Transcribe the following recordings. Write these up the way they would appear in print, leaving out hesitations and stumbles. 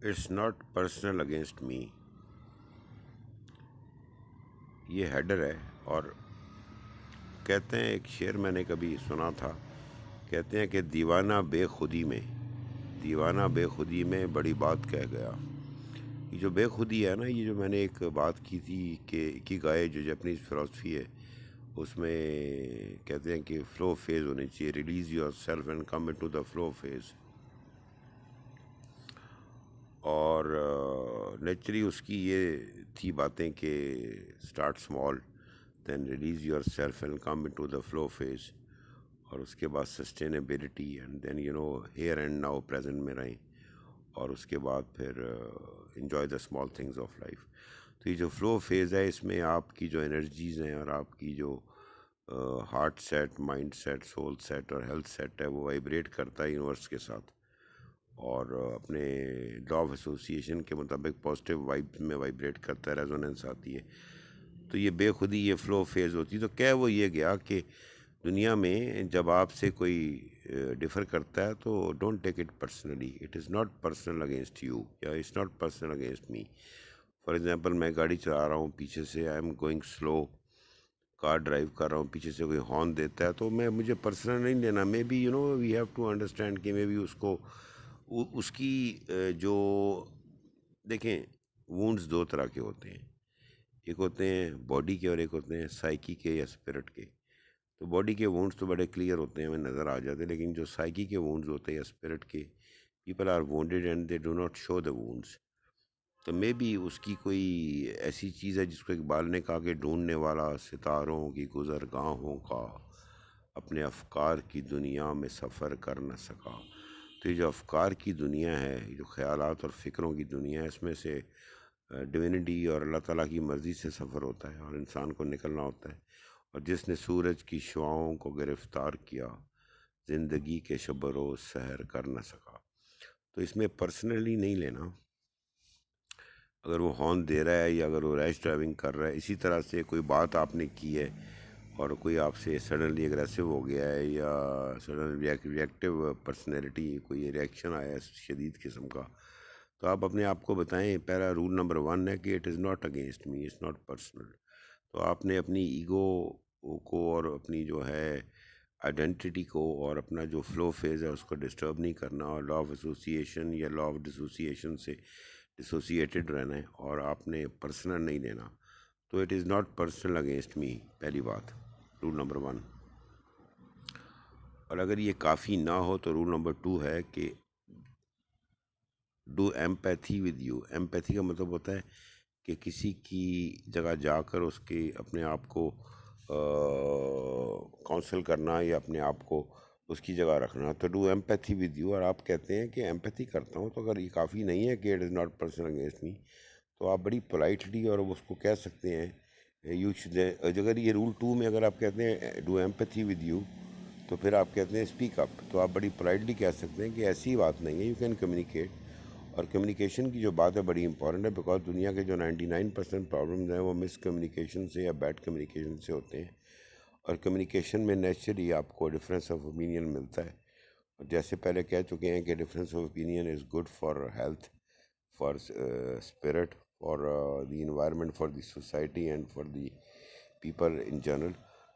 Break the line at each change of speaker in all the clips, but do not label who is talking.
It's not personal against me, یہ header ہے. اور کہتے ہیں، ایک شعر میں نے کبھی سنا تھا، کہتے ہیں کہ دیوانہ بے خودی میں بڑی بات کہہ گیا. یہ جو بے خودی ہے نا، یہ جو میں نے ایک بات کی تھی کہ اکیگائے جو جاپنیز فلاسفی ہے، اس میں کہتے ہیں کہ فلو فیز ہونی چاہیے، release yourself and come into the flow phase. اور نیچری اس کی یہ تھی باتیں کہ start small, then release yourself and come into the flow phase, اور اس کے بعد sustainability, and then here and now present میں رہیں، اور اس کے بعد پھر enjoy the small things of life. تو یہ جو فلو فیز ہے، اس میں آپ کی جو انرجیز ہیں اور آپ کی جو heart set, mind set, soul set اور ہیلتھ سیٹ ہے، وہ وائبریٹ کرتا ہے یونیورس کے ساتھ، اور اپنے لا آف ایسوسیشن کے مطابق پازیٹیو وائب میں وائبریٹ کرتا ہے، ریزوننس آتی ہے. تو یہ بے خودی، یہ فلو فیز ہوتی. تو کہہ وہ یہ گیا کہ دنیا میں جب آپ سے کوئی ڈفر کرتا ہے تو don't take it personally, it is not personal against you, یا it's not personal against me. For example, میں گاڑی چلا رہا ہوں، پیچھے سے I am going slow, car drive کر رہا ہوں، پیچھے سے کوئی ہارن دیتا ہے، تو مجھے پرسنل نہیں لینا. Maybe we have to understand کہ مے بی اس کو اس کی جو، دیکھیں، وونڈز دو طرح کے ہوتے ہیں، ایک ہوتے ہیں باڈی کے اور ایک ہوتے ہیں سائیکی کے یا اسپرٹ کے. تو باڈی کے وونڈز تو بڑے کلیئر ہوتے ہیں، ہمیں نظر آ جاتے ہیں، لیکن جو سائیکی کے وونڈز ہوتے ہیں یا اسپرٹ کے، people are wounded and they do not show the wounds. تو مے بی اس کی کوئی ایسی چیز ہے جس کو اقبال نے کہا کہ ڈھونڈنے والا ستاروں کی گزرگاہوں کا اپنے افکار کی دنیا میں سفر کر نہ سکا. تو یہ جو افکار کی دنیا ہے، یہ جو خیالات اور فکروں کی دنیا ہے، اس میں سے ڈیوینٹی اور اللہ تعالیٰ کی مرضی سے سفر ہوتا ہے اور انسان کو نکلنا ہوتا ہے. اور جس نے سورج کی شعاؤں کو گرفتار کیا، زندگی کے شب و روز سحر کر نہ سکا. تو اس میں پرسنلی نہیں لینا. اگر وہ ہارن دے رہا ہے یا اگر وہ ریش ڈرائیونگ کر رہا ہے، اسی طرح سے کوئی بات آپ نے کی ہے اور کوئی آپ سے سڈنلی اگریسو ہو گیا ہے، یا سڈن ریئیکٹیو پرسنالٹی، کوئی ریئیکشن آیا ہے شدید قسم کا، تو آپ اپنے آپ کو بتائیں. پہلا رول نمبر 1 ہے کہ it is not against me, it's not personal. تو آپ نے اپنی ایگو کو اور اپنی جو ہے آئیڈینٹی کو اور اپنا جو فلو فیز ہے اس کو ڈسٹرب نہیں کرنا، اور لا آف ایسوسیشن یا لا آف ڈسوسیشن سے ڈسوسیٹڈ رہنا ہے، اور آپ نے پرسنل نہیں لینا. تو it is not personal against می، پہلی بات، رول نمبر 1. اور اگر یہ کافی نہ ہو تو رول نمبر 2 ہے کہ do empathy with you. Empathy کا مطلب ہوتا ہے کہ کسی کی جگہ جا کر اس کے اپنے آپ کو کاؤنسل کرنا یا اپنے آپ کو اس کی جگہ رکھنا. تو ڈو ایمپیتھی ود یو، اور آپ کہتے ہیں کہ ایمپیتھی کرتا ہوں. تو اگر یہ کافی نہیں ہے کہ it is not personal against می، تو آپ بڑی پولائٹلی اور اس کو کہہ سکتے ہیں یو شوڈ. اگر یہ رول 2 میں اگر آپ کہتے ہیں ڈو ایمپیتھی ود یو، تو پھر آپ کہتے ہیں اسپیک اپ. تو آپ بڑی پولائٹلی کہہ سکتے ہیں کہ ایسی بات نہیں ہے، یو کین کمیونیکیٹ. اور کمیونیکیشن کی جو بات ہے بڑی امپورٹنٹ ہے، بیکاز دنیا کے جو 99% پرابلمز ہیں وہ مس کمیونیکیشن سے یا بیڈ کمیونیکیشن سے ہوتے ہیں. اور کمیونیکیشن میں نیچرلی آپ کو ڈفرینس آف اوپینین ملتا ہے. اور جیسے پہلے کہہ چکے ہیں کہ difference of opinion is good for health, for spirit, for the environment, for the society and for the people in general.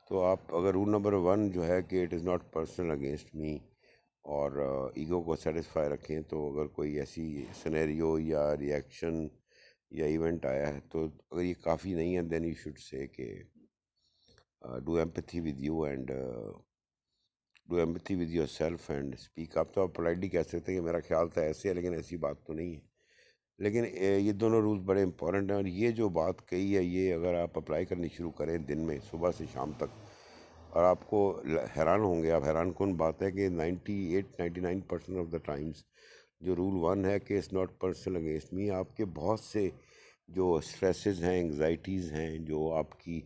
تو آپ اگر رول نمبر 1 جو ہے کہ it is not personal against می، اور ایگو کو سیٹسفائی رکھیں، تو اگر کوئی ایسی سنیریو یا ریئیکشن یا ایونٹ آیا ہے، تو اگر یہ کافی نہیں ہے، دین یو شوڈ سے کہ do empathy with you and do empathy with your self and speak up. تو آپ پولائٹلی کہہ سکتے ہیں کہ میرا خیال تھا ایسے ہے، لیکن ایسی بات تو نہیں ہے. لیکن یہ دونوں رولز بڑے امپورٹنٹ ہیں. اور یہ جو بات کہی ہے، یہ اگر آپ اپلائی کرنی شروع کریں دن میں صبح سے شام تک، اور آپ کو حیران ہوں گے. آپ حیران کن بات ہے کہ 98-99% آف دا ٹائمز جو رول 1 ہے کہ it's not personal against me, آپ کے بہت سے جو اسٹریسز ہیں، انگزائٹیز ہیں، جو آپ کی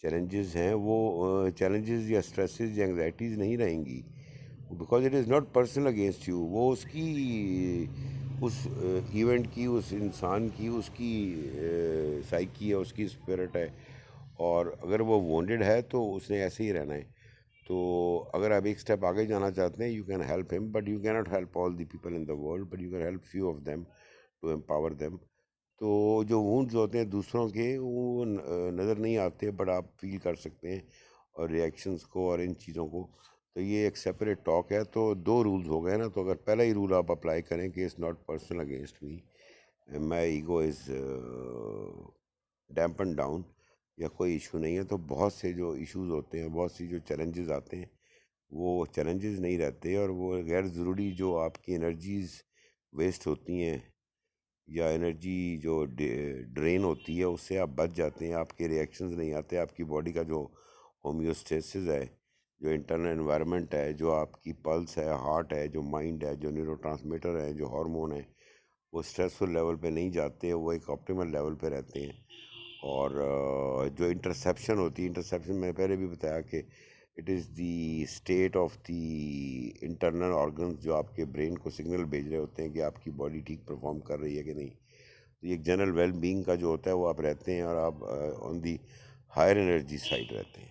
چیلنجز ہیں، وہ چیلنجز یا اسٹریسز یا انگزائٹیز نہیں رہیں گی، because it is not personal against you. وہ اس کی، اس ایونٹ کی، اس انسان کی، اس کی سائیکی ہے، اس کی اسپرٹ ہے. اور اگر وہ وونڈڈ ہے تو اس نے ایسے ہی رہنا ہے. تو اگر آپ ایک اسٹیپ آگے جانا چاہتے ہیں، یو کین ہیلپ ہم، but you can not help all the people in the world, but you can help few of them. To empower them. تو جو وونڈز ہوتے ہیں دوسروں کے وہ نظر نہیں آتے بٹ آپ فیل کر سکتے ہیں اور ریئیکشنز کو اور ان چیزوں کو. تو یہ ایک سیپریٹ ٹاک ہے. تو دو رولز ہو گئے نا. تو اگر پہلا ہی رول آپ اپلائی کریں کہ it's not personal against me, my ego is dampen down, یا کوئی ایشو نہیں ہے, تو بہت سے جو ایشوز ہوتے ہیں, بہت سی جو چیلنجز آتے ہیں وہ چیلنجز نہیں رہتے, اور وہ غیر ضروری جو آپ کی انرجیز ویسٹ ہوتی ہیں یا انرجی جو ڈرین ہوتی ہے اس سے آپ بچ جاتے ہیں. آپ کے ریئیکشنز نہیں آتے. آپ کی باڈی کا جو ہومیوسٹیسس ہے, جو انٹرنل انوائرمنٹ ہے, جو آپ کی پلس ہے, ہارٹ ہے, جو مائنڈ ہے, جو نیورو ٹرانسمیٹر ہے, جو ہارمون ہے, وہ اسٹریسفل لیول پہ نہیں جاتے, وہ ایک آپٹیمل لیول پہ رہتے ہیں. اور جو انٹرسیپشن ہوتی ہے, انٹرسیپشن میں پہلے بھی بتایا کہ it is the state of the internal organs جو آپ کے برین کو سگنل بھیج رہے ہوتے ہیں کہ آپ کی باڈی ٹھیک پرفارم کر رہی ہے کہ نہیں. تو یہ ایک جنرل ویل بینگ کا جو ہوتا ہے وہ آپ رہتے ہیں, اور آپ آن دی ہائر انرجی سائڈ رہتے ہیں.